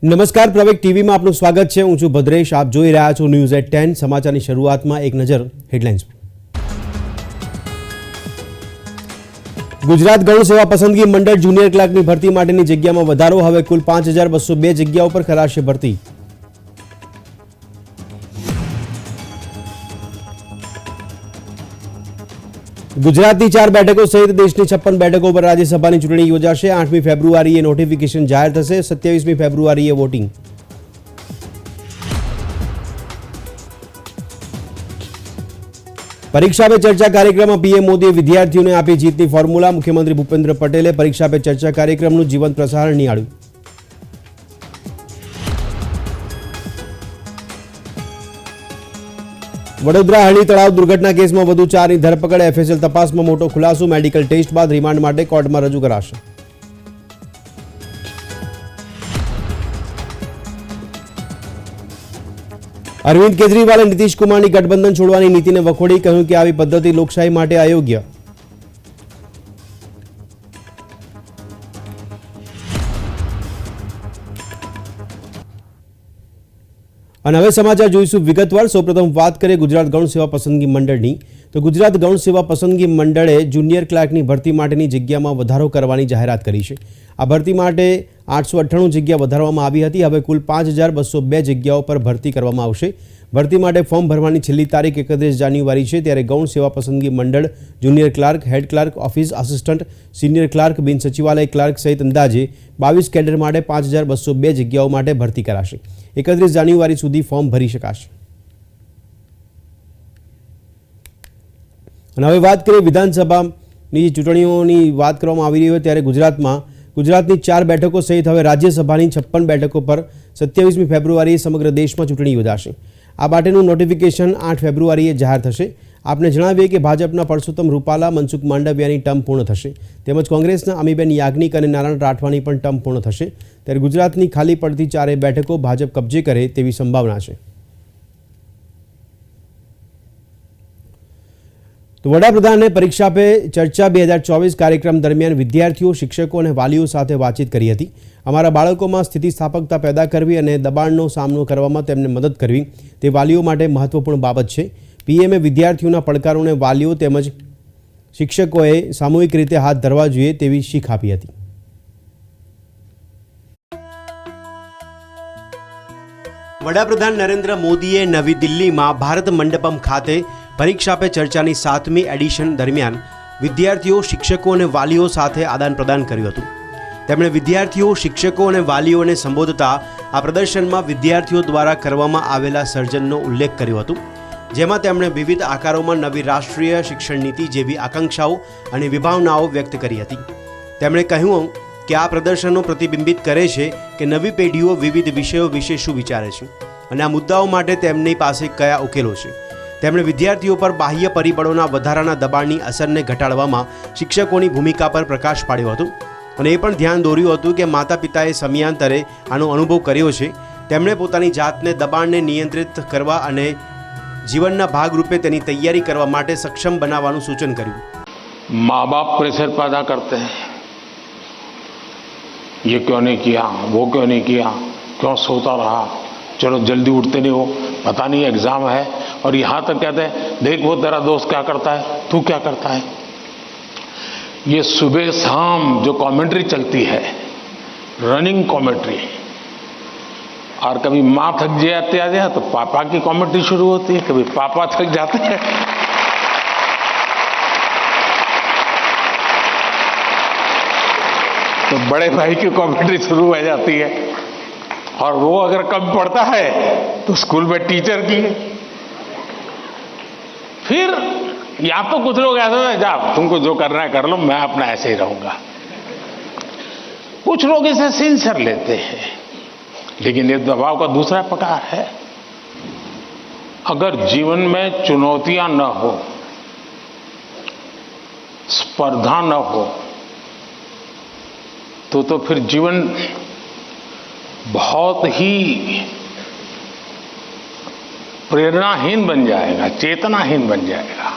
નમસ્કાર, પ્રવેગ ટીવીમાં આપનું સ્વાગત છે। હું છું ભદ્રેશ, આપ જોઈ રહ્યા છો ન્યૂઝ એટ 10। સમાચારની શરૂઆતમાં એક નજર હેડલાઇન્સ પર। ગુજરાત ગૌણ સેવા પસંદગી મંડળ જુનિયર ક્લાર્કની ભરતી માટેની જગ્યામાં વધારો। હવે કુલ 5202 જગ્યાઓ પર કરાશે ભરતી। ગુજરાતની 4 બેઠકો સહિત દેશની 56 બેઠકો પર રાજ્યસભાની ચૂંટણી યોજાશે। 8મી ફેબ્રુઆરીએ નોટિફિકેશન જાહેર થશે। 27મી ફેબ્રુઆરીએ વોટિંગ। પરીક્ષા પે ચર્ચા કાર્યક્રમમાં પીએમ મોદીએ વિદ્યાર્થીઓને આપી જીતની ફોર્મ્યુલા। મુખ્યમંત્રી ભૂપેન્દ્ર પટેલે પરીક્ષા પે ચર્ચા કાર્યક્રમનું જીવંત પ્રસારણ નિહાળ્યું। વડોદરા હરણી તળાવ દુર્ઘટના કેસમાં વધુ 4ની ધરપકડ। એફએસએલ તપાસમાં મોટો ખુલાસો। મેડિકલ ટેસ્ટ બાદ રિમાન્ડ માટે કોર્ટમાં રજૂ કરાશે। અરવિંદ કેજરીવાલે નીતિશ કુમારની ગઠબંધન છોડવાની નીતિને વખોડી। કહ્યું કે આવી પદ્ધતિ લોકશાહી માટે અયોગ્ય। અને હવે સમાચાર જોઈશું વિગતવાર। સૌપ્રથમ વાત કરીએ ગુજરાત ગૌણ સેવા પસંદગી મંડળની, તો ગુજરાત ગૌણ સેવા પસંદગી મંડળે જુનિયર ક્લાર્કની ભરતી માટેની જગ્યામાં વધારો કરવાની જાહેરાત કરી છે। આ ભરતી માટે 898 જગ્યા વધારવામાં આવી હતી। હવે કુલ 5202 જગ્યાઓ પર ભરતી કરવામાં આવશે। ભરતી માટે ફોર્મ ભરવાની છેલ્લી તારીખ 31 જાન્યુઆરી છે। ત્યારે ગૌણ સેવા પસંદગી મંડળ junior clerk, head clerk, office assistant, senior clerk, બિન સચિવાલય ક્લાર્ક સહિત અંદાજે 22 કેડર માટે 5202 જગ્યાઓ માટે ભરતી કરાશે। 31 જાન્યુઆરી સુધી ફોર્મ ભરી શકાશે। અને હવે વાત કરીએ વિધાનસભાની ચૂંટણીઓની વાત કરવામાં આવી રહી હોય ત્યારે ગુજરાતની 4 બેઠકો સહિત હવે રાજ્યસભાની 56 બેઠકો પર 27મી ફેબ્રુઆરીએ સમગ્ર દેશમાં ચૂંટણી યોજાશે। આ માટેનું નોટિફિકેશન 8 ફેબ્રુઆરીએ જાહેર થશે। આપને જણાવીએ કે ભાજપના પરસોત્તમ રૂપાલા, મનસુખ માંડવિયાની ટર્મ પૂર્ણ થશે, તેમજ કોંગ્રેસના અમીબેન યાજ્ઞિક અને નારાયણ રાઠવાની પણ ટર્મ પૂર્ણ થશે। ત્યારે ગુજરાતની ખાલી પડતી 4 બેઠકો ભાજપ કબજે કરે તેવી સંભાવના છે। તો વડાપ્રધાને પરીક્ષા પે ચર્ચા 2024 કાર્યક્રમ દરમિયાન વિદ્યાર્થીઓ, શિક્ષકો અને વાલીઓ સાથે વાતચીત કરી હતી। અમારા બાળકોમાં સ્થિતિસ્થાપકતા પેદા કરવી અને દબાણનો સામનો કરવામાં તેમને મદદ કરવી તે વાલીઓ માટે મહત્વપૂર્ણ બાબત છે। પીએમએ વિદ્યાર્થીઓના પડકારોને વાલીઓ તેમજ શિક્ષકોએ સામૂહિક રીતે હાથ ધરવા જોઈએ તેવી શીખ આપી હતી। વડાપ્રધાન નરેન્દ્ર મોદીએ નવી દિલ્હીમાં ભારત મંડપમ ખાતે પરીક્ષા પે ચર્ચાની 7મી એડિશન દરમિયાન વિદ્યાર્થીઓ, શિક્ષકો અને વાલીઓ સાથે આદાન પ્રદાન કર્યું હતું। તેમણે વિદ્યાર્થીઓ, શિક્ષકો અને વાલીઓને સંબોધતા આ પ્રદર્શનમાં વિદ્યાર્થીઓ દ્વારા કરવામાં આવેલા સર્જનનો ઉલ્લેખ કર્યો હતો, જેમાં તેમણે વિવિધ આકારોમાં નવી રાષ્ટ્રીય શિક્ષણ નીતિ જેવી આકાંક્ષાઓ અને વિભાવનાઓ વ્યક્ત કરી હતી। તેમણે કહ્યું કે આ પ્રદર્શનો પ્રતિબિંબિત કરે છે કે નવી પેઢીઓ વિવિધ વિષયો વિશે શું વિચારે છે અને આ મુદ્દાઓ માટે તેમની પાસે કયા ઉકેલો છે। તેમણે વિદ્યાર્થીઓ પર બાહ્ય પરિબળોના વધારાના દબાણની અસરને ઘટાડવામાં શિક્ષકોની ભૂમિકા પર પ્રકાશ પાડ્યો હતો અને એ પણ ધ્યાન દોર્યું હતું કે માતા પિતાએ સમયાંતરે આનો અનુભવ કર્યો છે। તેમણે પોતાની જાતને દબાણને નિયંત્રિત કરવા અને જીવનના ભાગરૂપે તેની તૈયારી કરવા માટે સક્ષમ બનાવવાનું સૂચન કર્યું। माँ बाप प्रेशर पैदा करते हैं, ये क्यों नहीं किया, वो क्यों नहीं किया, क्यों सोता रहा, चलो जल्दी उठते नहीं हो, पता नहीं एग्जाम है, और यहाँ तक कहते हैं देख वो तेरा दोस्त क्या करता है, तू क्या करता है। ये सुबह शाम जो कमेंट्री चलती है, रनिंग कमेंट्री, और कभी माँ थक जाती है तो पापा की कमेंट्री शुरू होती है, कभी पापा थक जाते हैं तो बड़े भाई की कमेंट्री शुरू हो जाती है, और वो अगर कम पढ़ता है तो स्कूल में टीचर की। फिर या तो कुछ लोग ऐसे हैं जा तुमको जो करना है कर लो, मैं अपना ऐसे ही रहूंगा। कुछ लोग इसे सिंसियर लेते हैं, लेकिन ये दबाव का दूसरा प्रकार है। अगर जीवन में चुनौतियां न हो, स्पर्धा न हो, तो फिर जीवन बहुत ही प्रेरणाहीन बन जाएगा, चेतनाहीन बन जाएगा।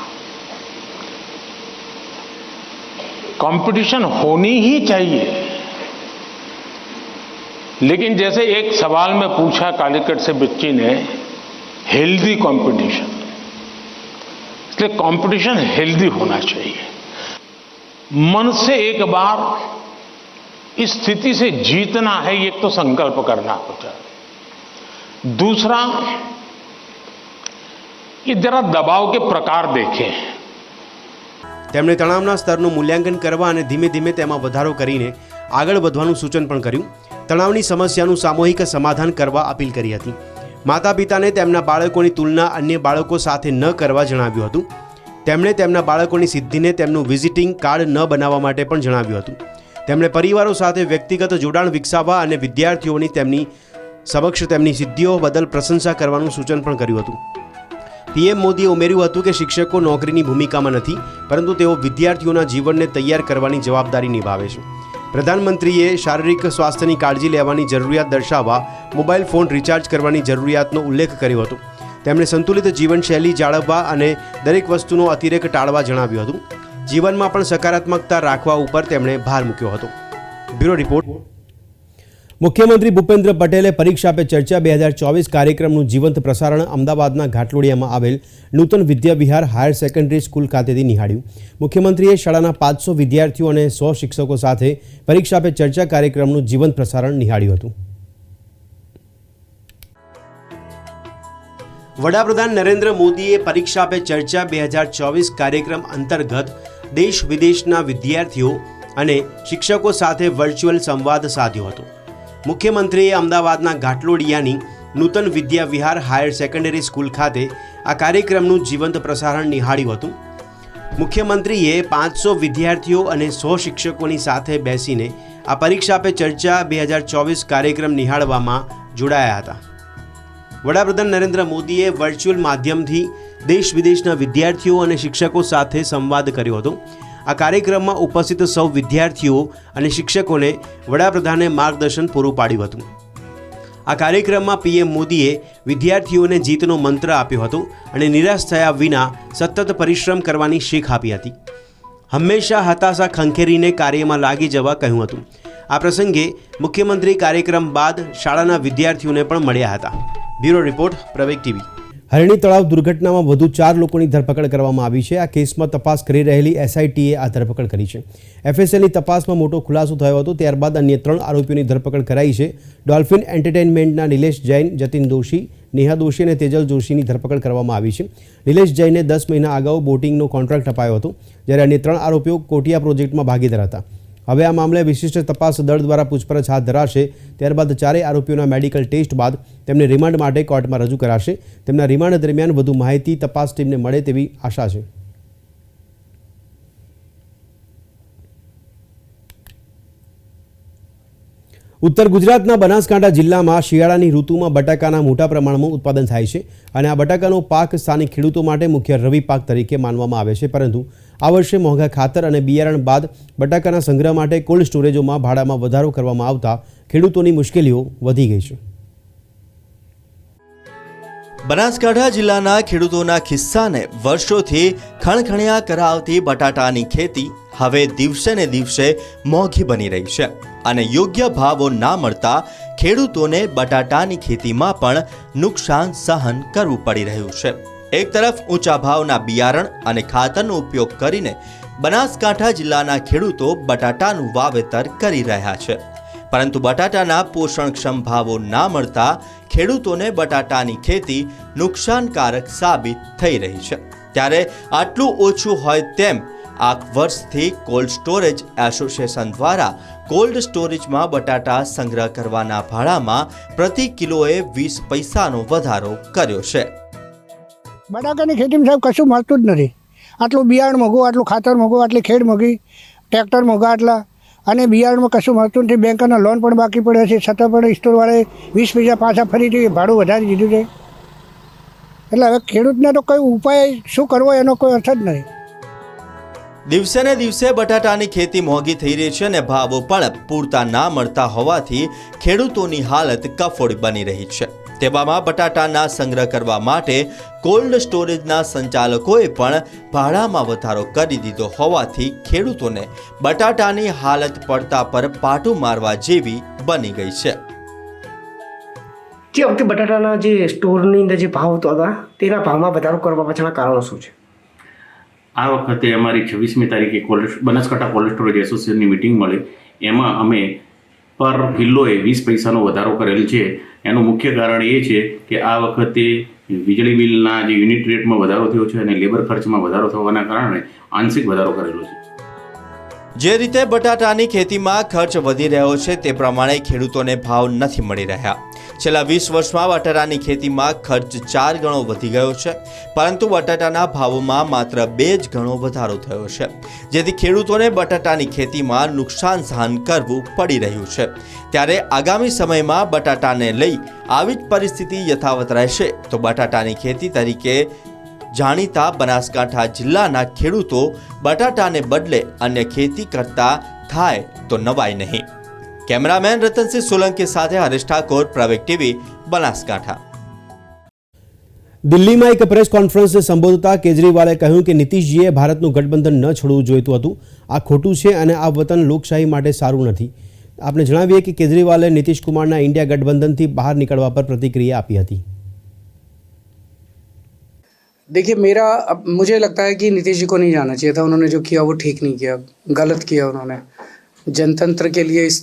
कंपटीशन होनी ही चाहिए, लेकिन जैसे एक सवाल में पूछा कालीकट से बच्ची ने, हेल्दी कंपटीशन, इसलिए कंपटीशन हेल्दी होना चाहिए। मन से एक बार इस स्थिति से जीतना है, ये तो संकल्प करना होता है। दूसरा, ये जरा दबाव के प्रकार देखें। તેમણે તણાવના સ્તરનું મૂલ્યાંકન કરવા અને ધીમે ધીમે તેમાં વધારો કરીને આગળ વધવાનું સૂચન પણ કર્યું. તણાવની સમસ્યાનું સામૂહિક સમાધાન કરવા અપીલ કરી હતી. માતા પિતાને તેમના બાળકોની તુલના અન્ય બાળકો સાથે ન કરવા જણાવ્યું હતું. તેમણે તેમના બાળકોની સિદ્ધિને તેમનું વિઝિટિંગ કાર્ડ ન બનાવવા માટે પણ જણાવ્યું હતું. તેમણે પરિવારો સાથે વ્યક્તિગત જોડાણ વિકસાવવા અને વિદ્યાર્થીઓની તેમની સમક્ષ તેમની સિદ્ધિઓ બદલ પ્રશંસા કરવાનું સૂચન પણ કર્યું હતું. પીએમ મોદીએ ઉમેર્યું હતું કે શિક્ષકો નોકરીની ભૂમિકામાં નથી, પરંતુ તેઓ વિદ્યાર્થીઓના જીવનને તૈયાર કરવાની જવાબદારી નિભાવે છે. પ્રધાનમંત્રીએ શારીરિક સ્વાસ્થ્યની કાળજી લેવાની જરૂરિયાત દર્શાવવા મોબાઈલ ફોન રિચાર્જ કરવાની જરૂરિયાતનો ઉલ્લેખ કર્યો હતો. તેમણે સંતુલિત જીવનશૈલી જાળવવા અને દરેક વસ્તુનો અતિરેક ટાળવા જણાવ્યું હતું. જીવનમાં પણ સકારાત્મકતા રાખવા ઉપર તેમણે ભાર મૂક્યો હતો. Bureau report. મુખ્યમંત્રી ભૂપેન્દ્ર પટેલે પરીક્ષા પે ચર્ચા 2024 કાર્યક્રમનું જીવંત પ્રસારણ અમદાવાદના ઘાટલોડિયામાં આવેલ નૂતન વિદ્યા વિહાર હાયર સેકન્ડરી સ્કૂલ ખાતેથી નિહાળ્યું. મુખ્યમંત્રીએ શાળાના 500 વિદ્યાર્થીઓ અને 100 શિક્ષકો સાથે પરીક્ષા પે ચર્ચા કાર્યક્રમનું જીવંત પ્રસારણ નિહાળ્યું હતું. વડાપ્રધાન નરેન્દ્ર મોદીએ પરીક્ષા પે ચર્ચા 2024 કાર્યક્રમ અંતર્ગત દેશ વિદેશના વિદ્યાર્થીઓ અને શિક્ષકો સાથે વર્ચ્યુઅલ સંવાદ સાધ્યો હતો. મુખ્યમંત્રીએ અમદાવાદના ઘાટલોડિયાની નૂતન વિદ્યા વિહાર હાયર સેકન્ડરી સ્કૂલ ખાતે આ કાર્યક્રમનું જીવંત પ્રસારણ નિહાળ્યું હતું. મુખ્યમંત્રીએ 500 વિદ્યાર્થીઓ અને 100 શિક્ષકોની સાથે બેસીને આ પરીક્ષા પે ચર્ચા 2024 કાર્યક્રમ નિહાળવામાં જોડાયા હતા. વડાપ્રધાન નરેન્દ્ર મોદીએ વર્ચ્યુઅલ માધ્યમથી દેશ વિદેશના વિદ્યાર્થીઓ અને શિક્ષકો સાથે સંવાદ કર્યો હતો. આ કાર્યક્રમમાં ઉપસ્થિત સૌ વિદ્યાર્થીઓ અને શિક્ષકોને વડાપ્રધાને માર્ગદર્શન પૂરું પાડ્યું હતું. આ કાર્યક્રમમાં પીએમ મોદીએ વિદ્યાર્થીઓને જીતનો મંત્ર આપ્યો હતો અને નિરાશ થયા વિના સતત પરિશ્રમ કરવાની શીખ આપી હતી. હંમેશા હતાશા ખંખેરીને કાર્યમાં લાગી જવા કહ્યું હતું. આ પ્રસંગે મુખ્યમંત્રી કાર્યક્રમ બાદ શાળાના વિદ્યાર્થીઓને પણ મળ્યા હતા. બ્યુરો રિપોર્ટ, પ્રવેગ ટીવી. હરણી તળાવ દુર્ઘટનામાં વધુ 4 લોકોની ધરપકડ કરવામાં આવી છે. આ કેસમાં તપાસ કરી રહેલી એસઆઈટીએ આ ધરપકડ કરી છે. એફએસએલની તપાસમાં મોટો ખુલાસો થયો હતો. ત્યારબાદ અન્ય 3 આરોપીઓની ધરપકડ કરાઈ છે. ડોલ્ફિન એન્ટરટેઇનમેન્ટના નિલેશ જૈન, જતીન દોશી, નેહા દોશી અને તેજલ જોશીની ધરપકડ કરવામાં આવી છે. નિલેશ જૈનને 10 મહિના અગાઉ બોટિંગનો કોન્ટ્રાક્ટ અપાયો હતો, જ્યારે અન્ય 3 આરોપીઓ કોટિયા પ્રોજેક્ટમાં ભાગીદાર હતા. હવે આ મામલે વિશિષ્ટ તપાસ દળ દ્વારા પૂછપરછ હાથ ધરાશે. ત્યારબાદ 4 આરોપીઓના મેડિકલ ટેસ્ટ બાદ તેમને રિમાન્ડ માટે કોર્ટમાં રજૂ કરાશે. તેમના રિમાન્ડ દરમિયાન વધુ માહિતી તપાસ ટીમને મળે તેવી આશા છે. ઉત્તર ગુજરાતના બનાસકાંઠા જિલ્લામાં શિયાળાની ઋતુમાં બટાકાના મોટા પ્રમાણમાં ઉત્પાદન થાય છે અને આ બટાકાનો પાક સ્થાનિક ખેડૂતો માટે મુખ્ય રવિ પાક તરીકે માનવામાં આવે છે. પરંતુ આ વર્ષે મોંઘા ખાતર અને બિયારણ બાદ બટાકાના સંગ્રહ માટે કોલ્ડ સ્ટોરેજોમાં ભાડામાં વધારો કરવામાં આવતા ખેડૂતોની મુશ્કેલીઓ વધી ગઈ છે. બનાસકાંઠા જિલ્લાના ખેડૂતોના ખિસ્સાને વર્ષોથી ખણખણિયા કરાવતી બટાટાની ખેતી હવે દિવસે ને દિવસે મોંઘી બની રહી છે અને યોગ્ય ભાવો ના મળતા ખેડૂતોને બટાટાની ખેતીમાં પણ નુકસાન સહન કરવું પડી રહ્યું છે. એક તરફ ઊંચા ભાવના બિયારણ અને ખાતરનો ઉપયોગ કરીને બનાસકાંઠા જિલ્લાના ખેડૂતો બટાટાનું વાવેતર કરી રહ્યા છે, પરંતુ બટાટાના પોષણક્ષમ ભાવો ના મળતા ખેડૂતોને બટાટાની ખેતી નુકસાનકારક સાબિત થઈ રહી છે. ત્યારે આટલું ઓછું હોય તેમ આ વર્ષથી કોલ્ડ સ્ટોરેજ એસોસિએશન દ્વારા કોલ્ડ સ્ટોરેજમાં બટાટા સંગ્રહ કરવાના ભાડામાં પ્રતિ કિલોએ 20 પૈસાનો વધારો કર્યો છે. બટાકાની ખેતીમાં સાહેબ કશું મળતું જ નથી. આટલું બિયારણ મોંઘું, આટલું ખાતર મોંઘું, આટલી ખેડ મોંઘી, ટ્રેક્ટર મોંઘા આટલા, અને બિયારણમાં કશું મળતું નથી. બેંકના લોન પણ બાકી પડે છે, છતાં પણ સ્ટોરવાળાએ 20 પૈસા પાછા ફરીથી ભાડું વધારી દીધું છે. એટલે હવે ખેડૂતને તો કોઈ ઉપાય શું કરવો એનો કોઈ અર્થ જ નથી. દિવસે ને દિવસે બટાટાની ખેતી મોંઘી થઈ રહી છે અને ભાવો પણ પૂરતા ના મળતા હોવાથી ખેડૂતોની હાલત કફોડી બની રહી છે. તેવામાં બટાટાના સંગ્રહ કરવા માટે કોલ્ડ સ્ટોરેજના સંચાલકોએ પણ ભાડામાં વધારો કરી દીધો હોવાથી ખેડૂતોને બટાટાની હાલત પડતા પર પાટું મારવા જેવી બની ગઈ છે. જે વખતે બટાટાના જે સ્ટોરની અંદર જે ભાવ હતા તેના ભાવમાં વધારો કરવા પાછળના કારણો શું છે? આ વખતે અમારી 26મી તારીખે બનાસકાંઠા કોલ્ડ સ્ટોરેજ એસોસિએશનની મિટિંગ મળી. એમાં અમે પર કિલોએ 20 પૈસાનો વધારો કરેલ છે. એનું મુખ્ય કારણ એ છે કે આ વખતે વીજળી બિલના જે યુનિટ રેટમાં વધારો થયો છે અને લેબર ખર્ચમાં વધારો થવાના કારણે આંશિક વધારો કરેલો છે. જે રીતે બટાટાની ખેતીમાં ખર્ચ વધી રહ્યો છે તે પ્રમાણે ખેડૂતોને ભાવ નથી મળી રહ્યા. છેલ્લા 20 વર્ષમાં બટાટાની ખેતીમાં ખર્ચ 4 ગણો વધી ગયો છે, પરંતુ બટાટાના ભાવોમાં માત્ર 2 જ ગણો વધારો થયો છે, જેથી ખેડૂતોને બટાટાની ખેતીમાં નુકસાન સહન કરવું પડી રહ્યું છે. ત્યારે આગામી સમયમાં બટાટાને લઈ આવી જ પરિસ્થિતિ યથાવત રહેશે તો બટાટાની ખેતી તરીકે જાણીતા બનાસકાંઠા જિલ્લાના ખેડૂતો બટાટાને બદલે અન્ય ખેતી કરતા થાય તો નવાય નહીં. કેમેરામેન રતનસિંહ સોલંકી સાથે હરેશ ઠાકોર, પ્રવેગ ટીવી, બનાસકાંઠા. દિલ્હીમાં એક પ્રેસ કોન્ફરન્સને સંબોધતા કેજરીવાલે કહ્યું કે નીતિશજીએ ભારતનું ગઠબંધન ન છોડવું જોઈતું હતું. આ ખોટું છે અને આ વતન લોકશાહી માટે સારું નથી. આપને જણાવીએ કે કેજરીવાલે નીતિશ કુમારના ઇન્ડિયા ગઠબંધનથી બહાર નીકળવા પર પ્રતિક્રિયા આપી હતી. देखिए मुझे लगता है कि नीतीश जी को नहीं जाना चाहिए था. उन्होंने जो किया वो ठीक नहीं किया, गलत किया उन्होंने. जनतंत्र के लिए इस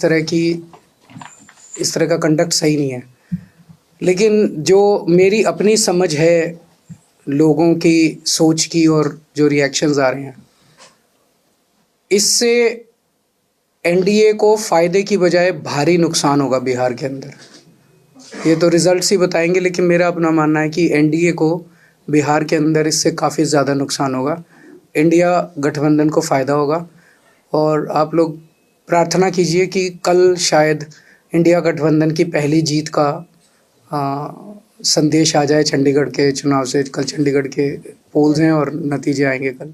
तरह का कंडक्ट सही नहीं है. लेकिन जो मेरी अपनी समझ है लोगों की सोच की और जो रिएक्शंस आ रहे हैं, इससे एनडीए को फ़ायदे की बजाय भारी नुकसान होगा बिहार के अंदर. ये तो रिजल्ट्स ही बताएंगे, लेकिन मेरा अपना मानना है कि एनडीए को बिहार के अंदर इससे काफ़ी ज़्यादा नुकसान होगा. इंडिया गठबंधन को फ़ायदा होगा और आप लोग प्रार्थना कीजिए कि कल शायद इंडिया गठबंधन की पहली जीत का संदेश आ जाए चंडीगढ़ के चुनाव से. कल चंडीगढ़ के पोल्स हैं और नतीजे आएंगे कल.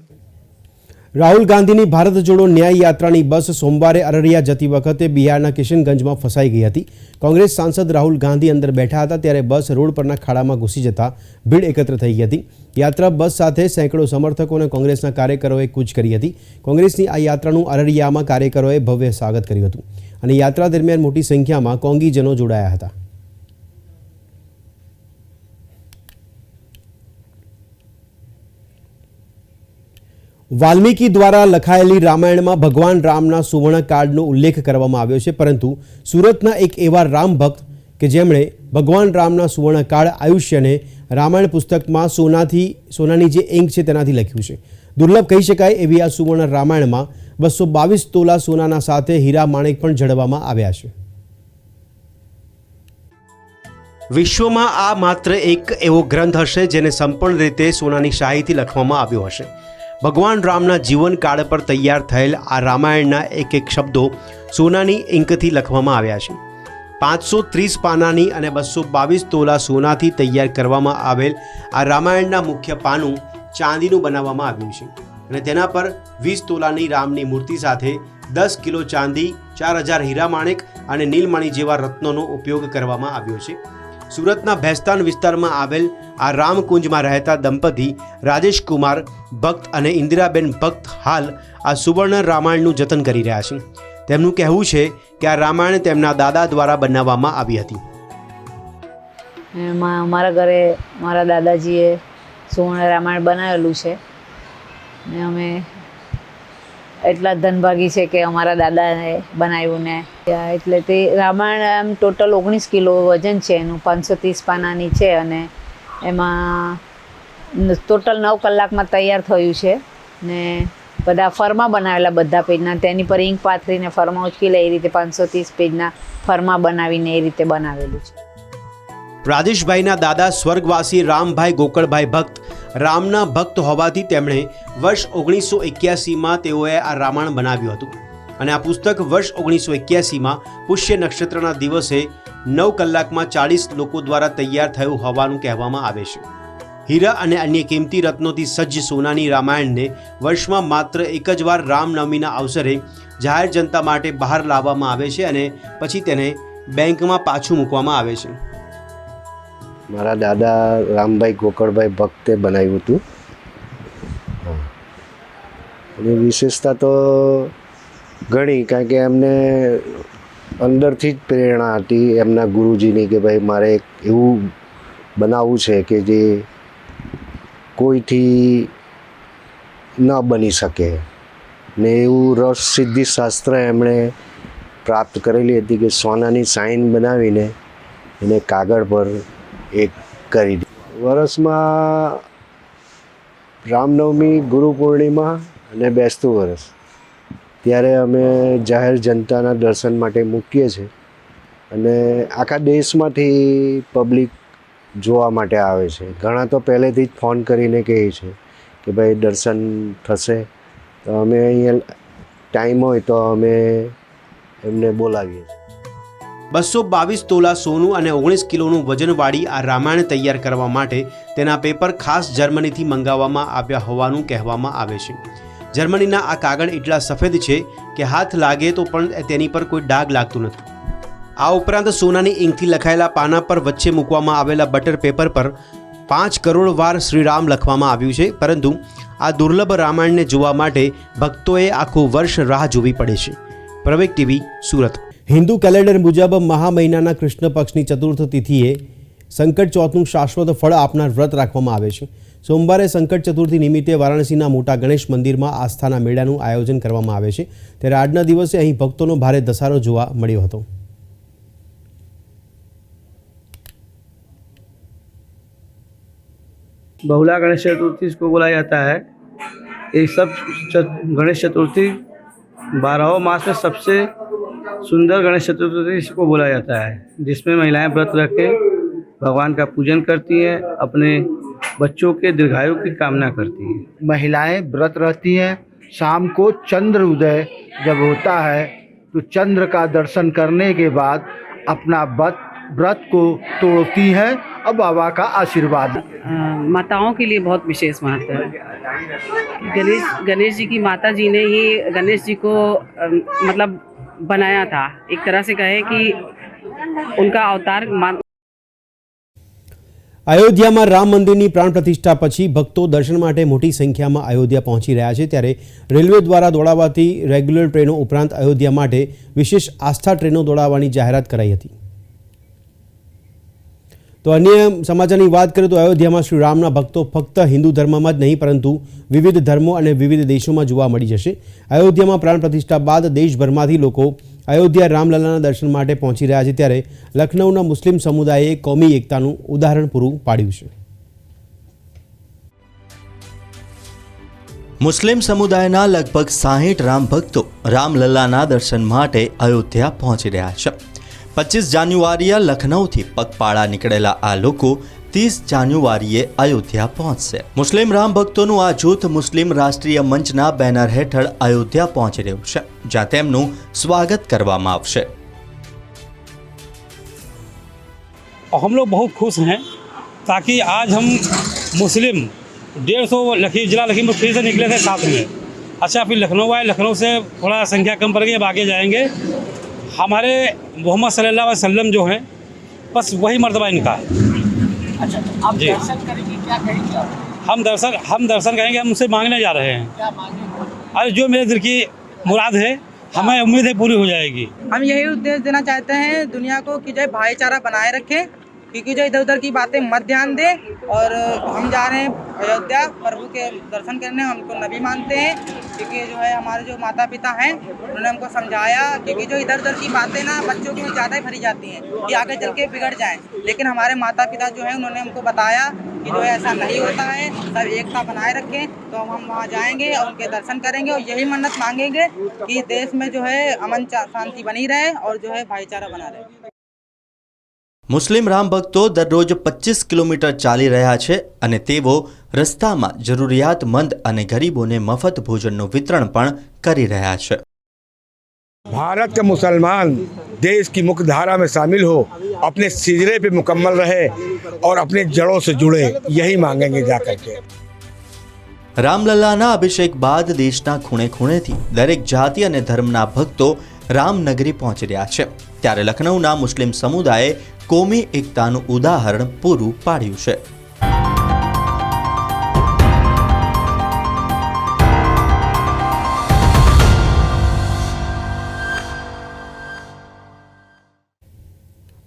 રાહુલ ગાંધીની ભારત જોડો ન્યાય યાત્રાની બસ સોમવારે અરરિયા જતી વખતે બિહારના કિશનગંજમાં ફસાઈ ગઈ હતી. કોંગ્રેસ સાંસદ રાહુલ ગાંધી અંદર બેઠા હતા ત્યારે બસ રોડ પરના ખાડામાં ઘૂસી જતા ભીડ એકત્ર થઈ ગઈ હતી. યાત્રા બસ સાથે સેંકડો સમર્થકો અને કોંગ્રેસના કાર્યકરોએ કૂચ કરી હતી. કોંગ્રેસની આ યાત્રાનું અરરિયામાં કાર્યકરોએ ભવ્ય સ્વાગત કર્યું હતું અને યાત્રા દરમિયાન મોટી સંખ્યામાં કોંગીજનો જોડાયા હતા. વાલ્મીકી દ્વારા લખાયેલી રામાયણમાં ભગવાન રામના સુવર્ણ કાળનો ઉલ્લેખ કરવામાં આવ્યો છે, પરંતુ સુરતના એક એવા રામ ભક્ત કે જેમણે ભગવાન રામના સુવર્ણ કાળ આયુષ્યને રામાયણ પુસ્તકમાં સોનાની જે ઇંક છે તેનાથી લખ્યું છે. દુર્લભ કહી શકાય એવી આ સુવર્ણ રામાયણમાં 222 તોલા સોનાના સાથે હીરા માણેક પણ જડવામાં આવ્યા છે. વિશ્વમાં આ માત્ર એક એવો ગ્રંથ હશે જેને સંપૂર્ણ રીતે સોનાની શાહીથી લખવામાં આવ્યો હશે. ભગવાન રામના જીવનકાળ પર તૈયાર થયેલ આ રામાયણના એક એક શબ્દો સોનાની ઇંકથી લખવામાં આવ્યા છે. 530 પાનાની અને 222 તોલા સોનાથી તૈયાર કરવામાં આવેલ આ રામાયણના મુખ્ય પાનું ચાંદીનું બનાવવામાં આવ્યું છે અને તેના પર 20 તોલાની રામની મૂર્તિ સાથે 10 કિલો ચાંદી, 4000 હીરા માણેક અને નીલમણી જેવા રત્નોનો ઉપયોગ કરવામાં આવ્યો છે. સુરતના ભેસ્તાન વિસ્તારમાં આવેલ આ રામકુંજમાં રહેતા દંપતી રાજેશ કુમાર ભક્ત અને ઇન્દિરાબેન ભક્ત હાલ આ સુવર્ણ રામાયણનું જતન કરી રહ્યા છે. તેમનું કહેવું છે કે આ રામાયણ તેમના દાદા દ્વારા બનાવવામાં આવી હતી. મારા ઘરે મારા દાદાજીએ સુવર્ણ રામાયણ બનાવેલું છે ને અમે એટલા ધનભાગી છે કે અમારા દાદાએ બનાવ્યું ને એટલે તે રામાયણ આમ ટોટલ 19 કિલો વજન છે એનું. 530 પાનાની છે અને એમાં ટોટલ 9 કલાકમાં તૈયાર થયું છે ને બધા ફરમા બનાવેલા બધા પેજના, તેની પર ઇંક પાથરીને ફરમા ઉચકી લે એ રીતે 530 પેજના ફરમા બનાવીને એ રીતે બનાવેલું છે. રાજેશભાઈના દાદા સ્વર્ગવાસી રામભાઈ ગોકળભાઈ ભક્ત રામના ભક્ત હોવાથી તેમણે વર્ષ 1981માં તેઓએ આ રામાયણ બનાવ્યું હતું અને આ પુસ્તક વર્ષ 1981માં પુષ્ય નક્ષત્રના દિવસે 9 કલાકમાં 40 લોકો દ્વારા તૈયાર થયું હોવાનું કહેવામાં આવે છે. હીરા અને અન્ય કિંમતી રત્નોથી સજ્જ સોનાની રામાયણને વર્ષમાં માત્ર એક જ વાર રામનવમીના અવસરે જાહેર જનતા માટે બહાર લાવવામાં આવે છે અને પછી તેને બેંકમાં પાછું મૂકવામાં આવે છે. મારા દાદા રામભાઈ ગોકળભાઈ ભક્તે બનાવ્યું હતું. એની વિશેષતા તો ઘણી, કારણ કે એમને અંદરથી જ પ્રેરણા હતી એમના ગુરુજીની કે ભાઈ મારે એક એવું બનાવવું છે કે જે કોઈથી ન બની શકે ને એવું રસ સિદ્ધિશાસ્ત્ર એમણે પ્રાપ્ત કરેલી હતી કે સોનાની સાઈન બનાવીને એને કાગળ પર એક કરી દીધી. વર્ષમાં રામનવમી, ગુરુ પૂર્ણિમા અને બેસતું વરસ ત્યારે અમે જાહેર જનતાના દર્શન માટે મૂકીએ છીએ અને આખા દેશમાંથી પબ્લિક જોવા માટે આવે છે. ઘણા તો પહેલેથી જ ફોન કરીને કહે છે કે ભાઈ દર્શન થશે, તો અમે અહીંયા ટાઈમ હોય તો અમે એમને બોલાવીએ છીએ. 222 તોલા સોનું અને 19 કિલોનું વજનવાળી આ રામાયણ તૈયાર કરવા માટે તેના પેપર ખાસ જર્મનીથી મંગાવવામાં આવ્યા હોવાનું કહેવામાં આવે છે. જર્મનીના આ કાગળ એટલા સફેદ છે કે હાથ લાગે તો પણ તેની પર કોઈ ડાઘ લાગતું નથી. આ ઉપરાંત સોનાની ઇંકથી લખાયેલા પાના પર વચ્ચે મૂકવામાં આવેલા બટર પેપર પર 5 કરોડ વાર શ્રીરામ લખવામાં આવ્યું છે. પરંતુ આ દુર્લભ રામાયણને જોવા માટે ભક્તોએ આખું વર્ષ રાહ જોવી પડે છે. પ્રવેગ ટીવી, સુરત. હિન્દુ કેલેન્ડર મુજબ મહા મહિનાના કૃષ્ણ પક્ષની ચતુર્થ તિથિએ સંકટ ચોથનું શાશ્વત ફળ આપનાર વ્રત રાખવામાં આવે છે. સોમવારે સંકટ ચતુર્થી નિમિત્તે વારાણસીના મોટા ગણેશ મંદિરમાં આસ્થાના મેળાનું આયોજન કરવામાં આવે છે. ત્યારે આજના દિવસે અહીં ભક્તોનો ભારે ધસારો જોવા મળ્યો હતો. बहुला गणेश चतुर्थी इसको बोला जाता है। ये सब गणेश चतुर्थी 12 मास में सबसे सुंदर गणेश चतुर्थी इसको बोला जाता है, जिसमें महिलाएं व्रत रख के भगवान का पूजन करती हैं, अपने बच्चों के दीर्घायु की कामना करती हैं। महिलाएं व्रत रहती हैं। शाम को चंद्र उदय जब होता है तो चंद्र का दर्शन करने के बाद अपना व्रत को तोड़ती हैं और बाबा का आशीर्वाद। माताओं के लिए बहुत विशेष महत्व है। गणेश जी की माता जी ने ही गणेश जी को मतलब बनाया था, एक तरह से कहे कि उनका अवतार। અયોધ્યામાં રામ મંદિરની પ્રાણ પ્રતિષ્ઠા પછી ભક્તો દર્શન માટે મોટી સંખ્યામાં અયોધ્યા પહોંચી રહ્યા છે. ત્યારે રેલવે દ્વારા દોડાવાતી રેગ્યુલર ટ્રેનો ઉપરાંત અયોધ્યા માટે વિશેષ આસ્થા ટ્રેનો દોડાવવાની જાહેરાત કરાઈ હતી. તો અન્ય સમાચારની વાત કરીએ તો અયોધ્યામાં શ્રી રામના ભક્તો ફક્ત હિન્દુ ધર્મમાં જ નહીં પરંતુ વિવિધ ધર્મો અને વિવિધ દેશોમાં જોવા મળી જશે. અયોધ્યામાં પ્રાણ પ્રતિષ્ઠા બાદ દેશભરમાંથી લોકો અયોધ્યા રામલલ્લાના દર્શન માટે પહોંચી રહ્યા છે. ત્યારે લખનૌના મુસ્લિમ સમુદાયે કોમી એકતાનું ઉદાહરણ પૂરું પાડ્યું છે. મુસ્લિમ સમુદાયના લગભગ 60 રામ ભક્તો રામલલ્લાના દર્શન માટે અયોધ્યા પહોંચી રહ્યા છે. 25 જાન્યુઆરીએ લખનૌથી પગપાળા નીકળેલા આ લોકો 30 જાન્યુઆરીએ અયોધ્યા પહોંચશે. મુસ્લિમ રામ ભક્તોનું આ જૂથ મુસ્લિમ રાષ્ટ્રીય મંચના બેનર હેઠળ અયોધ્યા પહોંચી રહ્યું છે, જ્યાં તેમનું સ્વાગત કરવામાં આવશે. हम लोग बहुत खुश हैं ताकि आज हम मुस्लिम 150 जिला लखीमपुर खीरी से निकले थे साथ में. अच्छा, फिर लखनऊ आए, लखनऊ से थोड़ा संख्या कम पड़ गई, अब आगे जाएंगे. हमारे मोहम्मद सल्लल्लाहु अलैहि वसल्लम जो हैं बस वही मर्तबा इनका है. अच्छा, आप दर्शन करेंगे, क्या कहेंगे? हम दर्शन करेंगे, हम उनसे मांगने जा रहे हैं. क्या मांगेंगे? अरे जो मेरे दिल की मुराद है हमें उम्मीद है पूरी हो जाएगी. हम यही उद्देश्य देना चाहते हैं दुनिया को कि जो भाईचारा बनाए रखें, क्योंकि जो इधर उधर की बातें मत ध्यान दें. और हम जा रहे हैं अयोध्या प्रभु के दर्शन करने, हमको नबी मानते हैं, क्योंकि जो है हमारे जो माता पिता हैं उन्होंने हमको समझाया, क्योंकि जो इधर उधर की बातें ना बच्चों की ज़्यादा ही भरी जाती हैं कि आगे चल के बिगड़ जाएं. लेकिन हमारे माता पिता जो हैं उन्होंने हमको बताया कि जो है ऐसा नहीं होता है, सब एकता बनाए रखें. तो हम वहाँ जाएंगे और उनके दर्शन करेंगे और यही मन्नत मांगेंगे कि देश में जो है अमन शांति बनी रहे और जो है भाईचारा बना रहे. મુસ્લિમ રામ ભક્તો દરરોજ 25 કિલોમીટર ચાલી રહ્યા છે અને તેઓ રસ્તામાં જરૂરિયાતમંદ અને ગરીબોને મફત ભોજનનું વિતરણ પણ કરી રહ્યા છે. भारत का मुसलमान देश की मुख्य धारा में शामिल हो, अपने सिजरे पे मुकम्मल रहे और अपने जड़ों से जुड़े, यही मांगेंगे जाकर के. રામલલ્લાના અભિષેક બાદ દેશના ખૂણે ખૂણેથી દરેક જાતિ અને ધર્મના ભક્તો રામનગરી પહોંચી રહ્યા છે. ત્યારે લખનૌના મુસ્લિમ સમુદાયે કોમી એકતાનું ઉદાહરણ પૂરું પાડ્યું છે.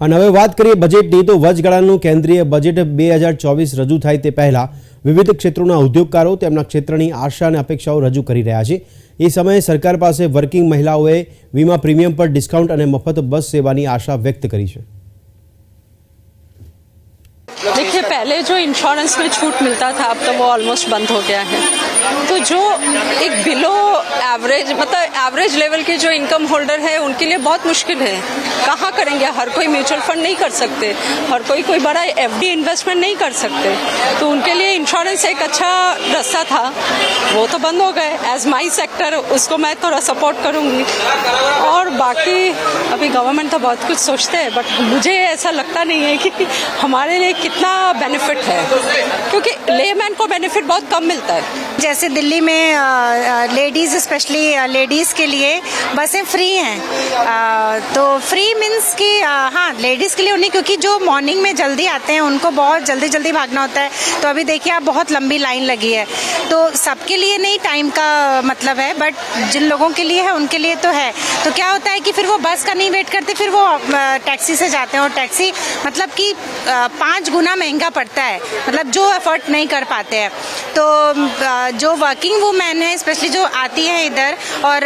અને હવે વાત કરીએ બજેટની, તો વચગાળાનું કેન્દ્રીય બજેટ 2024 રજૂ થાય તે પહેલાં વિવિધ ક્ષેત્રોના ઉદ્યોગકારો તેમના ક્ષેત્રની આશા અને અપેક્ષાઓ રજૂ કરી રહ્યા છે. એ સમયે સરકાર પાસે વર્કિંગ મહિલાઓએ વીમા પ્રીમિયમ પર ડિસ્કાઉન્ટ અને મફત બસ સેવાની આશા વ્યક્ત કરી છે. देखिए, पहले जो इंश्योरेंस में छूट मिलता था अब तो वो ऑलमोस्ट बंद हो गया है. तो जो एक बिलो एवरेज मतलब एवरेज लेवल के जो इनकम होल्डर है उनके लिए बहुत मुश्किल है. कहाँ करेंगे? हर कोई म्यूचुअल फंड नहीं कर सकते, हर कोई बड़ा एफडी इन्वेस्टमेंट नहीं कर सकते. तो उनके लिए इंश्योरेंस एक अच्छा रास्ता था, वो तो बंद हो गए. एज माई सेक्टर उसको मैं थोड़ा सपोर्ट करूँगी. और बाकी अभी गवर्नमेंट तो बहुत कुछ सोचते हैं, बट मुझे ऐसा लगता नहीं है कि हमारे लिए कितना बेनिफिट है, क्योंकि लेमैन को बेनिफिट बहुत कम मिलता है. जैसे दिल्ली में लेडीज़ स्पेशली लेडीज़ के लिए बसें फ्री हैं. तो फ्री मीन्स कि हाँ लेडीज़ के लिए उन्हीं, क्योंकि जो मॉर्निंग में जल्दी आते हैं उनको बहुत जल्दी जल्दी भागना होता है. तो अभी देखिए आप बहुत लंबी लाइन लगी है. तो सबके लिए नहीं टाइम का मतलब है, बट जिन लोगों के लिए है उनके लिए तो है. तो क्या होता है कि फिर वो बस का नहीं वेट करते, फिर वो टैक्सी से जाते हैं. और टैक्सी मतलब कि 5 गुना महंगा पड़ता है, मतलब जो एफर्ट नहीं कर पाते हैं. तो जो वर्किंग वूमेन है स्पेशली जो आती है इधर और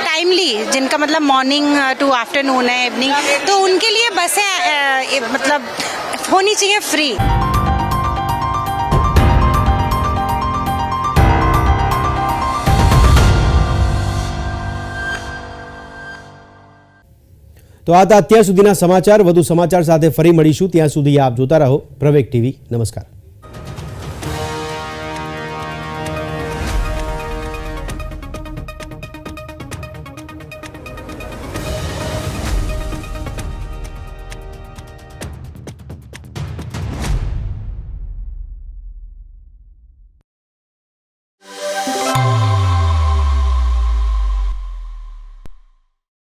टाइमली, जिनका मतलब मॉर्निंग टू आफ्टरनून है, इवनिंग, तो उनके लिए बसें मतलब होनी चाहिए फ्री. તો આ હતા અત્યાર સુધીના સમાચાર. વધુ સમાચાર સાથે ફરી મળીશું. ત્યાં સુધી આપ જોતા રહો પ્રવેગ ટીવી. નમસ્કાર.